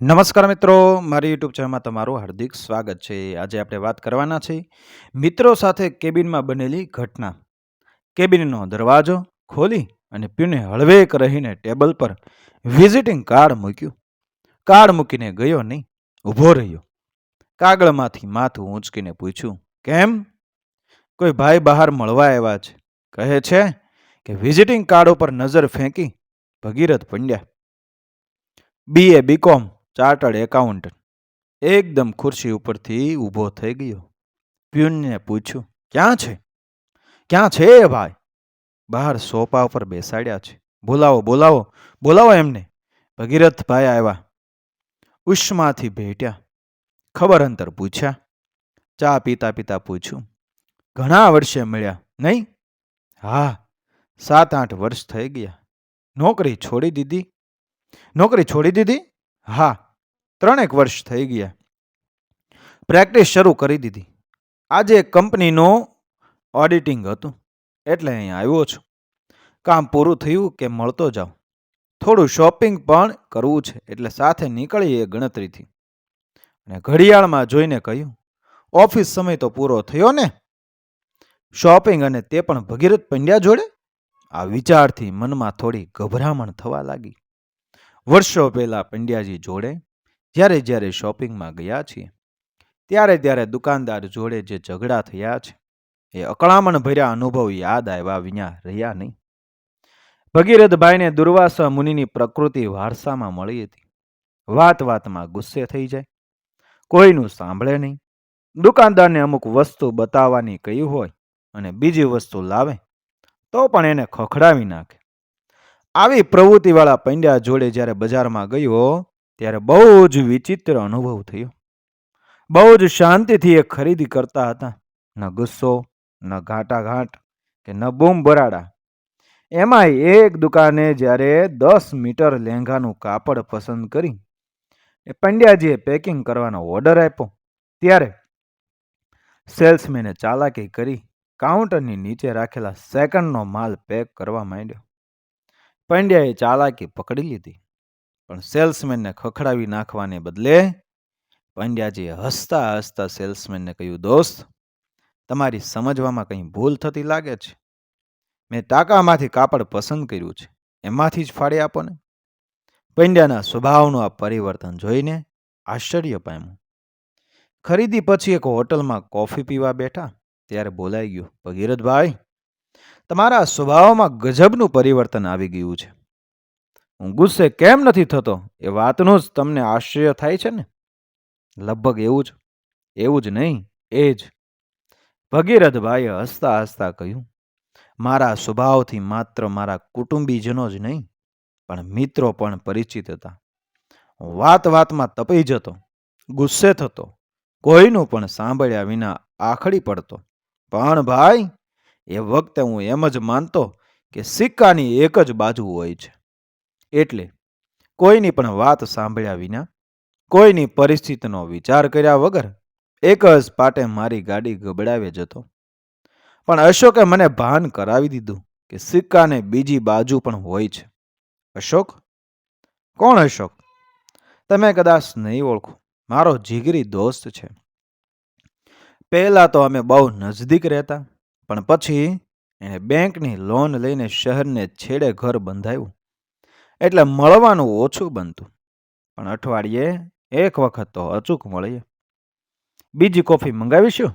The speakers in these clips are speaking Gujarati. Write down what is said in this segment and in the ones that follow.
નમસ્કાર મિત્રો, મારી યુટ્યુબ ચેનલમાં તમારું હાર્દિક સ્વાગત છે. આજે આપણે વાત કરવાના છે મિત્રો સાથે કેબિનમાં બનેલી ઘટના. કેબિનનો દરવાજો ખોલી અને પ્યુને હળવેક રહીને ટેબલ પર વિઝિટિંગ કાર્ડ મૂક્યું. કાર્ડ મૂકીને ગયો નહીં, ઊભો રહ્યો. કાગળમાંથી માથું ઊંચકીને પૂછ્યું, કેમ? કોઈ ભાઈ બહાર મળવા આવ્યા છે. કહે છે કે વિઝિટિંગ કાર્ડ ઉપર નજર ફેંકી Bhagirath Pandya, BA BCom chartered accountant એકદમ ખુરશી ઉપરથી ઊભો થઈ ગયો. પ્યુનને પૂછ્યું, ક્યાં છે? ક્યાં છે એ ભાઈ? બહાર સોફા ઉપર બેસાડ્યા છે. બોલાવો બોલાવો બોલાવો એમને. ભગીરથભાઈ આવ્યા. ઉષ્માથી ભેટ્યા. ખબર અંતર પૂછ્યા. ચા પીતા પીતા પૂછ્યું, ઘણા વર્ષે મળ્યા નહીં? હા, 7-8 વર્ષ થઈ ગયા. નોકરી છોડી દીધી? નોકરી છોડી દીધી? હા, 3 વર્ષ થઈ ગયા. પ્રેક્ટિસ શરૂ કરી દીધી. આજે કંપનીનું ઓડિટિંગ હતું એટલે અહીંયા આવ્યો છું. કામ પૂરું થયું કે મળતો જાઉં. થોડું શોપિંગ પણ કરવું છે એટલે સાથે નીકળીએ ગણતરીથી. અને ઘડિયાળમાં જોઈને કહ્યું, ઓફિસ સમય તો પૂરો થયો ને? શોપિંગ અને તે પણ ભગીરથ પંડ્યા જોડે? આ વિચારથી મનમાં થોડી ગભરામણ થવા લાગી. વર્ષો પહેલા પંડ્યાજી જોડે જ્યારે જ્યારે શોપિંગમાં ગયા છીએ ત્યારે દુકાનદાર જોડે જે ઝઘડા થયા છે એ અકળામણ ભર્યા અનુભવ યાદ આવ્યા વિના રહ્યા નહીં. ભગીરથભાઈને દુર્વાસા મુનિની પ્રકૃતિ વારસામાં મળી હતી. વાત વાતમાં ગુસ્સે થઈ જાય, કોઈનું સાંભળે નહીં. દુકાનદારને અમુક વસ્તુ બતાવવાની કહ્યું હોય અને બીજી વસ્તુ લાવે તો પણ એને ખખડાવી નાખે. આવી પ્રવૃત્તિવાળા પંડ્યા જોડે જ્યારે બજારમાં ગયો ત્યારે બહુ જ વિચિત્ર અનુભવ થયો. બહુ જ શાંતિથી એ ખરીદી કરતા હતા. ન ગુસ્સો, ન ઘાટાઘાટ કે ન બૂમ બરાડા. એમાંય એક દુકાને જ્યારે 10 મીટર લેંઘાનું કાપડ પસંદ કરી એ પંડ્યાજીએ પેકિંગ કરવાનો ઓર્ડર આપ્યો ત્યારે સેલ્સમેને ચાલાકી કરી કાઉન્ટરની નીચે રાખેલા સેકન્ડનો માલ પેક કરવા માંડ્યો. પંડ્યાએ ચાલાકી પકડી લીધી, પણ સેલ્સમેનને ખખડાવી નાખવાને બદલે પંડ્યાજીએ હસતા હસતા સેલ્સમેનને કહ્યું, દોસ્ત, તમારી સમજવામાં કંઈ ભૂલ થતી લાગે છે. મેં ટાંકામાંથી કાપડ પસંદ કર્યું છે, એમાંથી જ ફાડી આપો ને. પંડ્યાના સ્વભાવનું આ પરિવર્તન જોઈને આશ્ચર્ય પામ્યું. ખરીદી પછી એક હોટલમાં કોફી પીવા બેઠા ત્યારે બોલાઈ ગયું, ભગીરથભાઈ, તમારા સ્વભાવમાં ગજબનું પરિવર્તન આવી ગયું છે. હું ગુસ્સે કેમ નથી થતો એ વાતનું જ તમને આશ્ચર્ય થાય છે ને? લગભગ એવું જ નહીં, એ જ. ભગીરથભાઈએ હસતા હસતા કહ્યું, મારા સ્વભાવથી માત્ર મારા કુટુંબીજનો જ નહીં પણ મિત્રો પણ પરિચિત હતા. હું વાત વાતમાં તપાઈ જતો, ગુસ્સે થતો, કોઈનું પણ સાંભળ્યા વિના આખડી પડતો. પણ ભાઈ, એ વખતે હું એમ જ માનતો કે સિક્કાની એક જ બાજુ હોય છે. એટલે કોઈની પણ વાત સાંભળ્યા વિના, કોઈની પરિસ્થિતિનો વિચાર કર્યા વગર એક જ પાટે મારી ગાડી ગબડાવે જતો. પણ અશોકે મને ભાન કરાવી દીધું કે સિક્કાને બીજી બાજુ પણ હોય છે. અશોક? કોણ અશોક? તમે કદાચ નહીં ઓળખો. મારો જીગરી દોસ્ત છે. પહેલા તો અમે બહુ નજદીક રહેતા, પણ પછી એણે બેંકની લોન લઈને શહેરને છેડે ઘર બંધાવ્યું એટલે મળવાનું ઓછું બનતું. પણ અઠવાડિયે એક વખત તો અચૂક મળીએ. બીજી કોફી મંગાવીશું?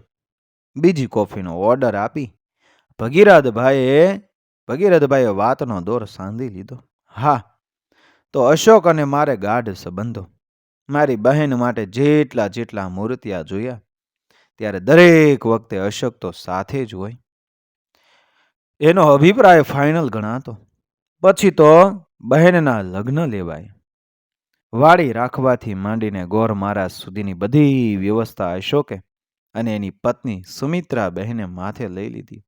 બીજી કોફીનો ઓર્ડર આપી ભગીરથભાઈએ વાતનો દોર સાંધી લીધો. હા, તો અશોક અને મારે ગાઢ સંબંધો. મારી બહેન માટે જેટલા મૂર્તિયા જોયા ત્યારે દરેક વખતે અશોક તો સાથે જ હોય. એનો અભિપ્રાય ફાઇનલ ગણાતો. પછી તો બહેનના લગ્ન લેવાય. વાડી રાખવાથી માંડીને ગોર મહારાજ સુધીની બધી વ્યવસ્થા અશોકે અને એની પત્ની સુમિત્રા બહેને માથે લઈ લીધી.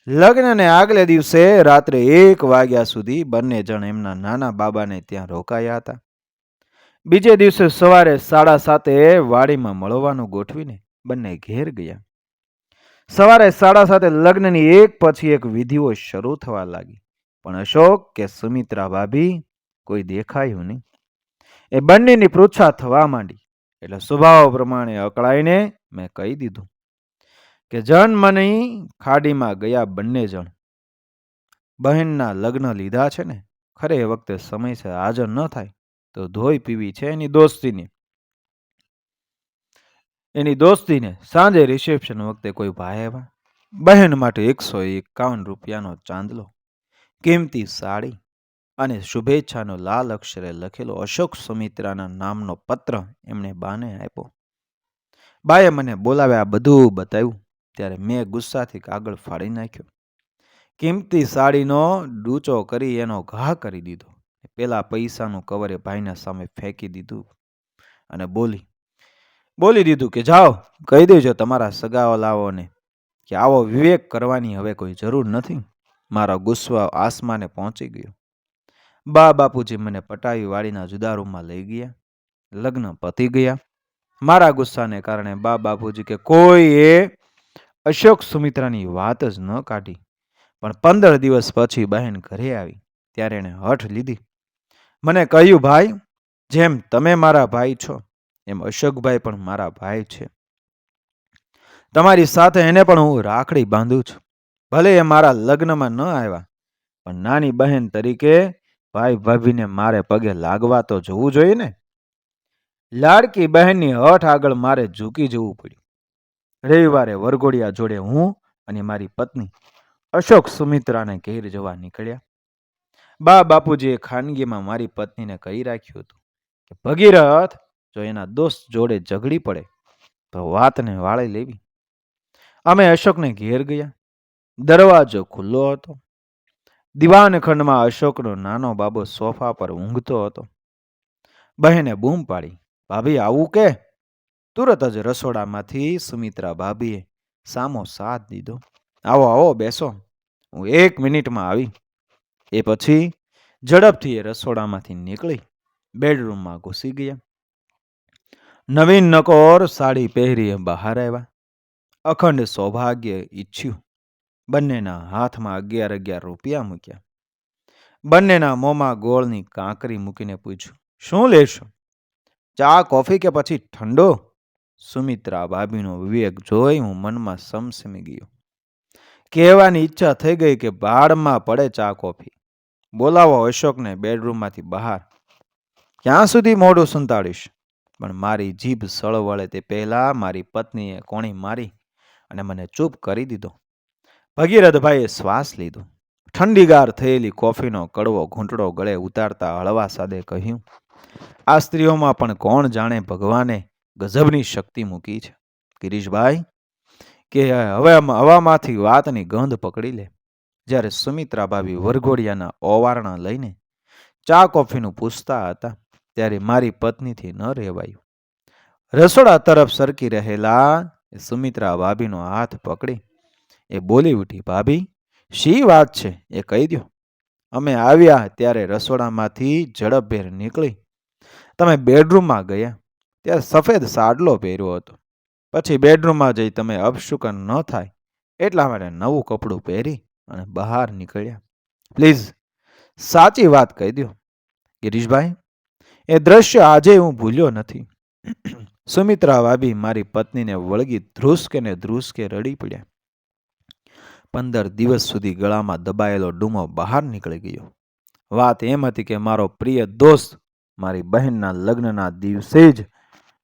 લગ્નને આગલે દિવસે રાત્રે 1 વાગ્યા સુધી બંને જણ એમના નાના બાબાને ત્યાં રોકાયા હતા. બીજે દિવસે સવારે 7:30 વાડીમાં મળવાનું ગોઠવીને બંને ઘેર ગયા. સવારે 7:30 લગ્નની એક પછી એક વિધિઓ શરૂ થવા લાગી, પણ અશોક કે સુમિત્રા ભાભી કોઈ દેખાયું નહીં. એ બંનેની પૃચ્છા થવા માંડી એટલે સ્વભાવ પ્રમાણે અકળાઈને મેં કહી દીધું કે જન્મની ખાડીમાં ગયા બંને જણ બહેનના લગ્ન લીધા છે ને, ખરે એ વખતે સમયસર હાજર ન થાય તો ધોઈ પીવી છે એની દોસ્તીને સાંજે રિસેપ્શન વખતે કોઈ ભાઈ આવ્યા. બહેન માટે 151 રૂપિયાનો ચાંદલો, કિંમતી સાડી અને શુભેચ્છાનો લાલ અક્ષરે લખેલો અશોક સુમિત્રાના નામનો પત્ર એમણે બાને આપ્યો. બાએ મને બોલાવ્યા, બધું બતાવ્યું. ત્યારે મેં ગુસ્સાથી કાગળ ફાડી નાખ્યો. કિંમતી સાડીનો ડૂચો કરી એનો ઘા કરી દીધો. પેલા પૈસાનું કવર એ ભાઈના સામે ફેંકી દીધું અને બોલી દીધું કે જાઓ કહી દેજો તમારા સગાવાલાઓને કે આવો વિવેક કરવાની હવે કોઈ જરૂર નથી. મારો ગુસ્સો આસમાને પહોંચી ગયો. બાપુજી મને પટાવી વાળીના જુદા રૂમમાં લઈ ગયા. લગ્ન પતી ગયા. મારા ગુસ્સાને કારણે બાપુજી કે કોઈએ અશોક સુમિત્રાની વાત જ ન કાઢી. પણ 15 દિવસ પછી બહેન ઘરે આવી ત્યારે એણે હઠ લીધી. મને કહ્યું, ભાઈ, જેમ તમે મારા ભાઈ છો એમ અશોકભાઈ પણ મારા ભાઈ છે. તમારી સાથે એને પણ હું રાખડી બાંધું છું. ભલે એ મારા લગ્નમાં ન આવ્યા, પણ નાની બહેન તરીકે ભાઈ ભાભીને મારે પગે લાગવા તો જવું જોઈએ ને. લાડકી બહેનની હઠ આગળ મારે ઝૂકી જવું પડ્યું. રવિવારે વરઘોડિયા જોડે હું અને મારી પત્ની અશોક સુમિત્રાને ઘેર જવા નીકળ્યા. બાપુજીએ ખાનગીમાં મારી પત્નીને કહી રાખ્યું હતું કે ભગીરથ જો એના દોસ્ત જોડે ઝઘડી પડે તો વાતને વાળી લેવી. અમે અશોકને ઘેર ગયા. દરવાજો ખુલ્લો હતો. દિવાનખંડમાં અશોકનો નાનો બાબો સોફા પર ઊંઘતો હતો. બહેને બૂમ પાડી, ભાભી આવું કે? તુરત જ રસોડામાંથી સુમિત્રા ભાભીએ સામો સાથ દીધો. આવો આવો બેસો, હું 1 મિનિટમાં આવી. એ પછી ઝડપથી એ રસોડામાંથી નીકળી બેડરૂમમાં ઘૂસી ગયા. નવીન નકોર સાડી પહેરી બહાર આવ્યા. અખંડ સૌભાગ્ય ઈચ્છ્યું. બંનેના હાથમાં 11 રૂપિયા મૂક્યા. બંનેના મોંમાં ગોળની કાંકરી મૂકીને પૂછ્યું, શું લેશો? ચા, કોફી કે પછી ઠંડો? સુમિત્રા ભાભીનો વિવેક જોઈ હું મનમાં સમસમી ગયો. કહેવાની ઈચ્છા થઈ ગઈ કે ભાડમાં પડે ચા કોફી. બોલાવો અશોકને બેડરૂમમાંથી બહાર. ક્યાં સુધી મોઢું સંતાડીશ? પણ મારી જીભ સળવળે તે પહેલા મારી પત્નીએ કોણી મારી અને મને ચૂપ કરી દીધો. ભગીરથભાઈએ શ્વાસ લીધો. ઠંડીગાર થયેલી કોફીનો કડવો ઘૂંટડો ગળે ઉતારતા હળવા સાદે કહ્યું, આ સ્ત્રીઓમાં પણ કોણ જાણે ભગવાને ગજબની શક્તિ મૂકી છે ગિરીશભાઈ, કે હવે હવામાંથી વાતની ગંધ પકડી લે. જ્યારે સુમિત્રા ભાભી વરઘોડિયાના ઓવારણા લઈને ચા કોફીનું પૂછતા હતા ત્યારે મારી પત્નીથી ન રહેવાયું. રસોડા તરફ સરકી રહેલા સુમિત્રા ભાભીનો હાથ પકડી એ બોલી ઉઠી, ભાભી શી વાત છે એ કહી દો. અમે આવ્યા ત્યારે રસોડામાંથી ઝડપભેર નીકળી તમે બેડરૂમમાં ગયા ત્યારે સફેદ સાડલો પહેર્યો હતો. પછી બેડરૂમમાં જઈ તમે અપશુકન ન થાય એટલા માટે નવું કપડું પહેરી અને બહાર નીકળ્યા. પ્લીઝ સાચી વાત કહી દો ગિરીશભાઈ, એ દ્રશ્ય આજે હું ભૂલ્યો નથી. સુમિત્રા ભાભી મારી પત્નીને વળગી ધ્રુસકે રડી પડ્યા. 15 દિવસ સુધી ગળામાં દબાયેલો ડૂમો બહાર નીકળી ગયો. વાત એમ હતી કે મારો પ્રિય દોસ્ત મારી બહેનના લગ્નના દિવસે જ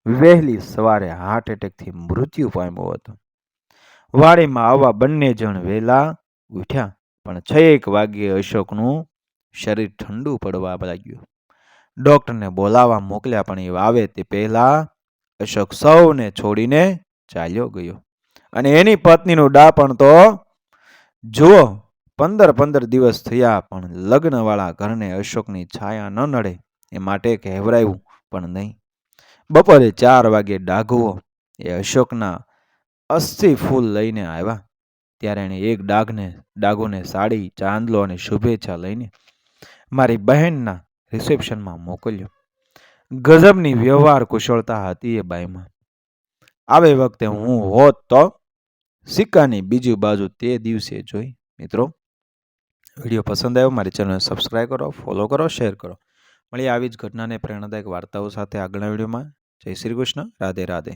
વહેલી સવારે હાર્ટ એટેકથી મૃત્યુ પામ્યો હતો. વાડીમાં આવવા બંને જણ વહેલા ઉઠ્યા, પણ 6 વાગ્યે અશોકનું શરીર ઠંડુ પડવા લાગ્યું. ડોક્ટરને બોલાવવા મોકલ્યા, પણ એ આવે તે પહેલા અશોક સૌને છોડીને ચાલ્યો ગયો. અને એની પત્નીનું ડાપણ તો જુઓ. 15 દિવસ થયા પણ લગ્નવાળા ઘરને અશોકની છાયા ન નડે એ માટે કહેવરાયું પણ નહીં. બપોરે 4 વાગે ડાઘુઓ એ અશોકના 80 ફૂલ લઈને આવ્યા ત્યારે એણે એક ડાઘોને સાડી, ચાંદલો અને શુભેચ્છા લઈને મારી બહેનના રિસેપ્શનમાં મોકલ્યો. ગજબની વ્યવહાર કુશળતા હતી એ બાઈમાં. આવે વખતે હું હોત તો સિક્કાની બીજી બાજુ તે દિવસે જોઈ. મિત્રો, વિડીયો પસંદ આવ્યો મારી ચેનલને સબસ્ક્રાઈબ કરો, ફોલો કરો, શેર કરો. મળીએ આવી જ ઘટનાને પ્રેરણાદાયક વાર્તાઓ સાથે આગળના વિડીયોમાં. જય શ્રી કૃષ્ણ. રાધે રાધે.